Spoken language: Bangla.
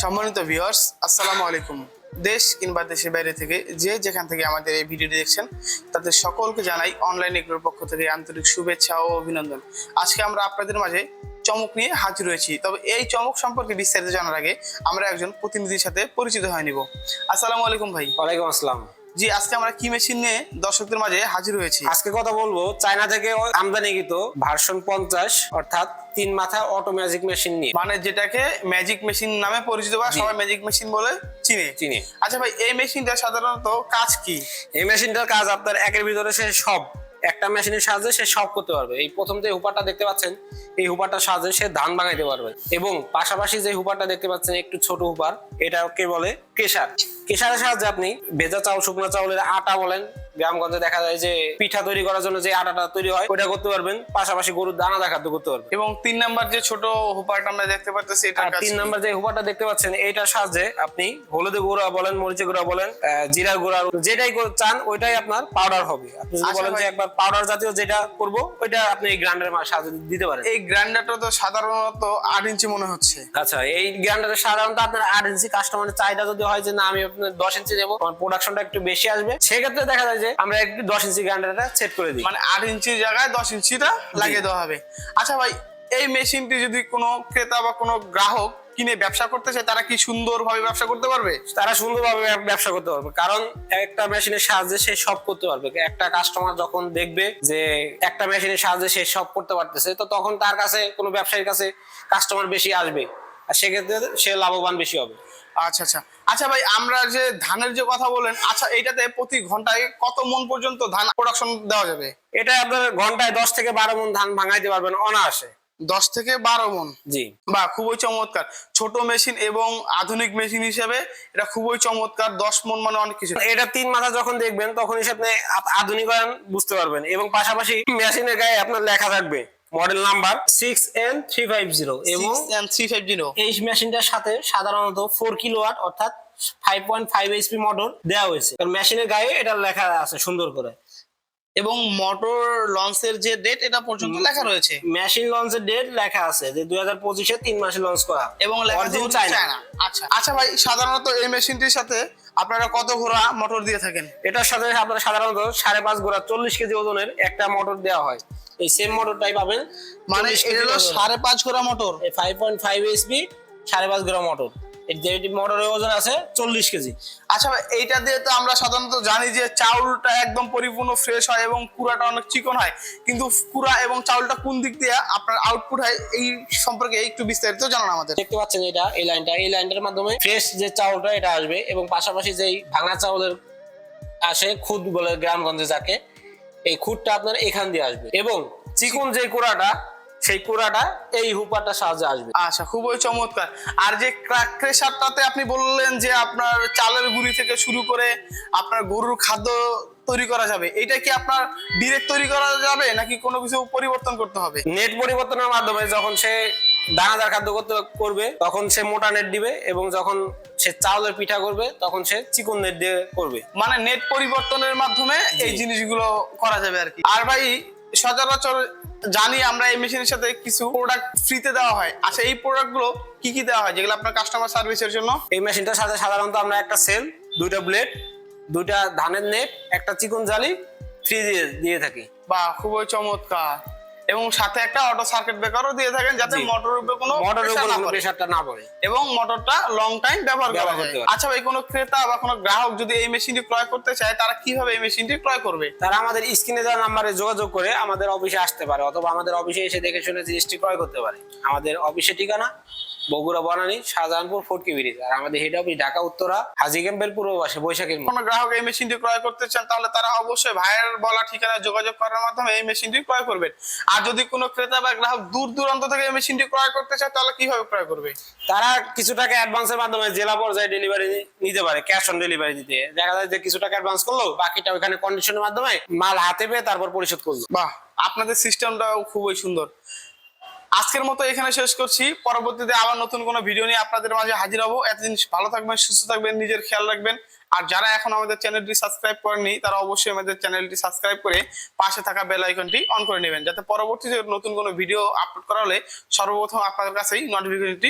সম্মানিত ভিউয়ার্স, আসসালামু আলাইকুম। দেশ কিংবা দেশের বাইরে থেকে যে যেখান থেকে আমাদের এই ভিডিওটি দেখছেন তাদের সকলকে জানাই অনলাইন এগ্রোর পক্ষ থেকে আন্তরিক শুভেচ্ছা ও অভিনন্দন। আজকে আমরা আপনাদের মাঝে চমক নিয়ে হাজির হয়েছি। তবে এই চমক সম্পর্কে বিস্তারিত জানার আগে আমরা একজন প্রতিনিধির সাথে পরিচিত হয়ে নিব। আসসালামু আলাইকুম ভাই। ওয়ালাইকুম আসসালাম। জি, আজকে আমরা কি মেশিন নিয়ে দর্শকদের মাঝে হাজির হয়েছি? আজকে কথা বলবো চায়না থেকে আমদানিকৃত ভার্সন 50 অর্থাৎ 3 মাথা অটো ম্যাজিক মেশিন নিয়ে, মানে যেটাকে ম্যাজিক মেশিন নামে পরিচিত বা সবাই ম্যাজিক মেশিন বলে চিনে। আচ্ছা ভাই, এই মেশিনটা সাধারণত কাজ কি? এই মেশিনটার কাজ আপনার একের ভিতরে সে সব, একটা মেশিনের সাহায্যে সে সব করতে পারবে। এই প্রথম যে হুপারটা দেখতে পাচ্ছেন, এই হুপারটার সাহায্যে সে ধান ভাঙাইতে পারবে। এবং পাশাপাশি যে হুপারটা দেখতে পাচ্ছেন একটু ছোট হুপার, এটাকে বলে কেশার। কেশারের সাহায্যে আপনি ভেজা চাউল, শুকনো চাউলের আটা বলেন, গ্রামগঞ্জে দেখা যায় যে পিঠা তৈরি করার জন্য যে আটাটা তৈরি হয় ওটা করতে পারবেন, পাশাপাশি গরুর দানা খাদ্য করতে পারবেন। এবং 3 নাম্বার যে ছোট হুপারটা আমরা দেখতে পাচ্ছি, এটা 3 নাম্বার যে হুপারটা দেখতে পাচ্ছেন, এইটার সাহায্যে আপনি হলুদের গুঁড়া বলেন, মরিচের গুঁড়া বলেন, জিরার গুঁড়া, যেটাই চান ওইটাই আপনার পাউডার হবে। আপনি যদি বলেন যে একবার পাউডার জাতীয় যেটা করব, ওইটা আপনি এই গ্রাইন্ডারের সাহায্যে দিতে পারেন। এই গ্রাইন্ডারটা তো সাধারণত 8 ইঞ্চি মনে হচ্ছে। আচ্ছা, এই গ্রাইন্ডারের সাধারণত আপনার 8 ইঞ্চি, কাস্টমারের চাহিদা যদি হয় যে না আমি আপনার 10 ইঞ্চি দেবো, আমার প্রোডাকশনটা একটু বেশি আসবে, সেক্ষেত্রে দেখা যায় যে আমরা একটু 10 ইঞ্চি গ্রাইন্ডারটা সেট করে দিই। মানে 8 ইঞ্চির জায়গায় 10 ইঞ্চিটা লাগিয়ে দেওয়া হবে। আচ্ছা ভাই, এই মেশিনটি যদি কোনো ক্রেতা বা কোনো গ্রাহক কিনে ব্যবসা করতে চায়, তারা কি সুন্দরভাবে ব্যবসা করতে পারবে? তারা সুন্দরভাবে ব্যবসা করতে পারবে, কারণ একটা মেশিনের সাহায্যে সে সব করতে পারবে। একটা কাস্টমার যখন দেখবে যে একটা মেশিনের সাহায্যে সে সব করতে পারতেছে, তো তখন তার কাছে কোনো ব্যবসায়ীর কাছে কাস্টমার বেশি আসবে, আর সেক্ষেত্রে সে লাভবান বেশি হবে। আচ্ছা ভাই, আমরা যে ধানের যে কথা বলেন, আচ্ছা এইটাতে প্রতি ঘন্টায় কত মন পর্যন্ত ধান প্রোডাকশন দেওয়া যাবে? এটা আপনার ঘন্টায় 10 থেকে 12 মণ ধান ভাঙাইতে পারবেন অনায়াসে। 10 থেকে 12 মন? জি। বা খুবই চমৎকার। ছোট মেশিন এবং আধুনিক মেশিন হিসেবে এটা খুবই চমৎকার। 10 মন মানে অনেক কিছু। এটা 3 মাথা যখন দেখবেন তখন আপনি আধুনিকায়ন বুঝতে পারবেন। এবং পাশাপাশি মেশিনের গায়ে আপনার লেখা থাকবে মডেল নাম্বার 6N350 এবং 6N350। এই মেশিনটার সাথে সাধারণত 4 কিলোওয়াট অর্থাৎ 5.5 HP মোটর দেওয়া হয়েছে। কারণ মেশিনের গায়ে এটা লেখা আছে সুন্দর করে। এবং মোটর লঞ্চের যে ডেট, এটা পর্যন্ত লেখা রয়েছে। মেশিন লঞ্চের ডেট লেখা আছে যে 2025 এ 3 মাসে লঞ্চ করা, এবং লেখা আছে চায়না। আচ্ছা ভাই, সাধারণত এই মেশিনটির সাথে আপনারা কত ঘোড়া মোটর দিয়ে থাকেন? এটার সাথে আপনারা সাধারণত 5.5 ঘোড়া 40 কেজি ওজনের একটা মোটর দেওয়া হয়। এই সেম মোটরটাই পাবেন। মানে এটা হলো 5.5 ঘোড়া মোটর, এই 5.5 HP 5.5 ঘোড়া মোটর। এই মোটরের ওজন আছে 40 কেজি। আচ্ছা ভাই, এইটা দিয়ে তো আমরা সাধারণত জানি যে চাউলটা একদম পরিপূর্ণ ফ্রেশ হয় এবং কুড়াটা অনেক চিকন হয়, কিন্তু কুড়া এবং চাউলটা কোন দিক দিয়ে আপনার আউটপুট হয় এই সম্পর্কে একটু বিস্তারিত জানান আমাদের। দেখতে পাচ্ছেন এটা, এই লাইনটার মাধ্যমে ফ্রেশ যে চাউলটা এটা আসবে, এবং পাশাপাশি যেই ভাঙা চাউলের আসে খুদ বলে গ্রামগঞ্জে যাকে, এই খুদটা আপনার এখান দিয়ে আসবে, এবং চিকন যে কুড়াটা সেই কুড়াটা এই হুপারটার সাহায্যে আসবে। আচ্ছা, খুবই চমৎকার। আর যে ক্রেশারটাতে আপনি বললেন যে আপনার চালের গুঁড়ি থেকে শুরু করে আপনার গরুর খাদ্য তৈরি করা যাবে, এটা কি আপনার ডিরেক্ট তৈরি করা যাবে নাকি কোনো কিছু পরিবর্তন করতে হবে? নেট পরিবর্তনের মাধ্যমে যখন সে দানাদার খাদ্য করবে তখন সে মোটা নেট দিবে, এবং যখন সে চাউলের পিঠা করবে তখন সে চিকন নেট দিয়ে করবে। মানে নেট পরিবর্তনের মাধ্যমে এই জিনিসগুলো করা যাবে আর কি। আর ভাই, সচরাচর জানি আমরা এই মেশিনের সাথে কিছু প্রোডাক্ট ফ্রিতে দেওয়া হয়। আচ্ছা, এই প্রোডাক্টগুলো কি কি দেওয়া হয় যেগুলো আপনার কাস্টমার সার্ভিসের জন্য? এই মেশিনটার সাথে সাধারণত আমরা একটা সেল, 2টা ব্লেড, 2টা ধানের নেট, একটা চিকন জালি ফ্রি দিয়ে থাকি। বাহ, খুবই চমৎকার। এবং সাথে একটা অটো সার্কিট ব্রেকারও দিয়ে থাকেন, যাতে মোটরের উপরে কোনো প্রেসারটা না পড়ে এবং মোটরটা লং টাইম ব্যবহার করা যায়। আচ্ছা ভাই, কোনো ক্রেতা বা কোনো গ্রাহক যদি এই মেশিনটি ক্রয় করতে চায়, তারা কিভাবে এই মেশিনটি ক্রয় করবে? তারা আমাদের স্ক্রিনে দেওয়া নাম্বারে যোগাযোগ করে আমাদের অফিসে আসতে পারে, অথবা আমাদের অফিসে এসে দেখে শুনে জিনিসটি ক্রয় করতে পারে। আমাদের অফিসের ঠিকানা বগুড়া বনানী শাহজাহানপুর ফটকি ব্রিজ, আর আমাদের হেড অফিস ঢাকা উত্তরা হাজী ক্যাম্পের পূর্ব পাশে বৈশাখীর মোড়। কোনো গ্রাহক এই মেশিনটি ক্রয় করতে চান, তাহলে তারা অবশ্যই ভাইয়ের বলা ঠিকানায় যোগাযোগ করার মাধ্যমে এই মেশিনটি ক্রয় করবেন। আর যদি কোনো ক্রেতা বা গ্রাহক দূর দূরান্ত থেকে এই মেশিনটি ক্রয় করতে চায়, তাহলে কিভাবে ক্রয় করবে? তারা কিছু টাকা অ্যাডভান্সের মাধ্যমে জেলা পর্যায়ে ডেলিভারি নিতে পারে, ক্যাশ অন ডেলিভারি দিতে। দেখা যায় যে কিছু টাকা অ্যাডভান্স করলো, বাকিটা ওইখানে কন্ডিশনের মাধ্যমে মাল হাতে পেয়ে তারপর পরিশোধ করলো। বাহ, আপনাদের সিস্টেমটাও খুবই সুন্দর। আজকের মতো এখানে শেষ করছি। পরবর্তীতে আবার নতুন কোনো ভিডিও নিয়ে আপনাদের মাঝে হাজির হবো। এতদিন ভালো থাকবেন, সুস্থ থাকবেন, নিজের খেয়াল রাখবেন। আর যারা এখন আমাদের চ্যানেলটি সাবস্ক্রাইব করেননি, তারা অবশ্যই আমাদের চ্যানেলটি সাবস্ক্রাইব করে পাশে থাকা বেল আইকনটি অন করে নেবেন, যাতে পরবর্তীতে নতুন কোনো ভিডিও আপলোড করা হলে সর্বপ্রথম আপনাদের কাছেই নোটিফিকেশনটি